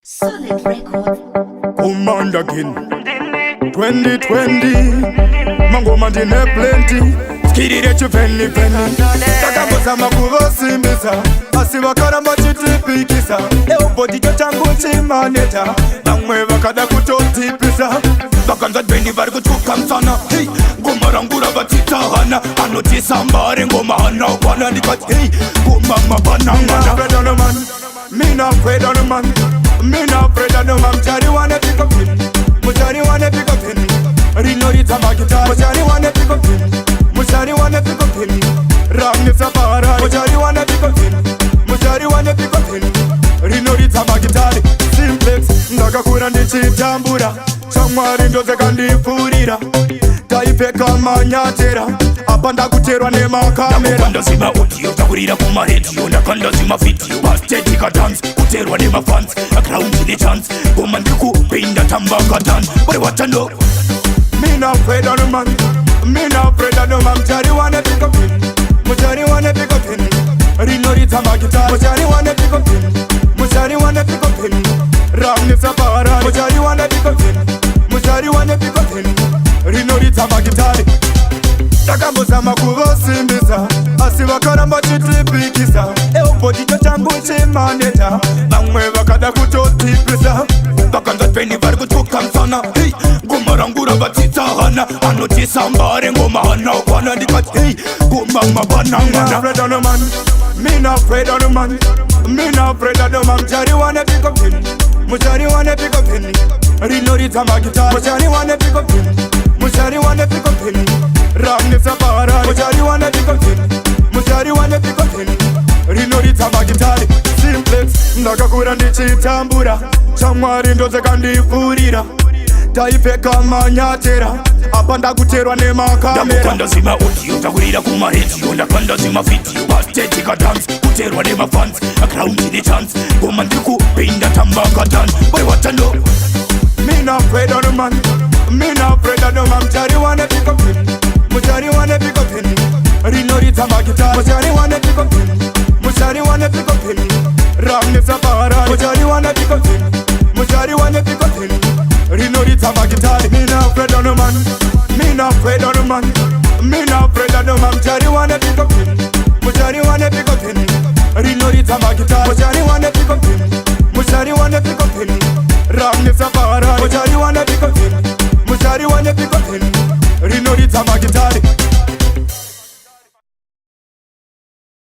Solid record. Command again 2020 Mangoma ndine plenty Skirire chupeni peni Takamboza makuvo simbisa Asi wakaramba chitipikisa Eo bodi changu chimaneta Namwe wakada kutotipisa Bakanza dweni vari kutuka msana Hey, ngoma rangura vatitahana Anotisa mbare ngoma hana wana Nikati hey, ngoma mabana Mina afraid on a man Me not afraid of no man. Mchari wanna pick up him. Mchari wanna pick up him. Rinorita magita. Mchari wanna pick up him. Mchari wanna pick up him. Ram ni sapara. Mchari wanna pick up him. Mchari wanna pick up him. Rinorita magita. Simplex. Ndakakura ndichitambura. Chamwari ndoze kandipurira. Taipeka manyatera. Apa ndakuterwa nemakamera. Ndakandazima audio takurira kumaredio. Ndakandazima video pastetika dance kuterwa nemafans aground ine chance goma ndikupinda tambaka dance bore watano. Me not afraid of no man. Me not afraid of no man. Mchari wanna pick up him. Mchari wanna pick up him. Rinorita magita. Mchari wanna pick up him. Mchari wanna pick up him. Ram ni sapara. Mchari wanna pick up him. Mchari wanna pick up him. Rinorita magita. Takamboza makuvo simbisa Asi wakaramba chitipikisa Eo bodi changu chimaneta Namwe wakada kutotipisa Bakanza dweni vari kutuka msana Hey, ngoma rangura vatitahana Anotisa mbare ngoma hana wana Nikati hey, ngoma mabana Me not afraid of no man. Me not afraid of no man. Me not afraid of no man. Mchari wanna pick up him. Mchari wanna pick up him. Rinorita magita. Mchari wanna pick up him. Mchari wanna pick up him. Ram ni sapara. Mchari wanna pick up him. Mchari wanna pick up him. Rinorita magita. Simplex. Ndakakura ndichitambura. Chamwari ndoze kandipurira. Taipeka manyatera. Apa ndakuterwa nemakamera. Ndakandazima audio takurira kumaredio. Ndakandazima video pastetika dance kuterwa nemafans aground ine chance goma ndikupinda tambaka dance bore watano. Me not afraid of no man. Me not afraid of no man. Mchari wanna pick up him. Mchari wanna pick up him. Rinorita magita. Mchari wanna pick up him. Mchari wanna pick up him. Ram ni sapara. Mchari wanna pick up him. Mchari wanna pick up him. Rinorita magita. Me not afraid of no man. Me not afraid of no man. Me not afraid of no man. Mchari wanna pick up him. Mchari wanna pick up him. Rinorita magita. Mchari wanna pick up him. Mchari wanna pick up him. Ram ni sapara. Mchari wanna pick up him. Mchari wanna pick up him. Rinorita magita.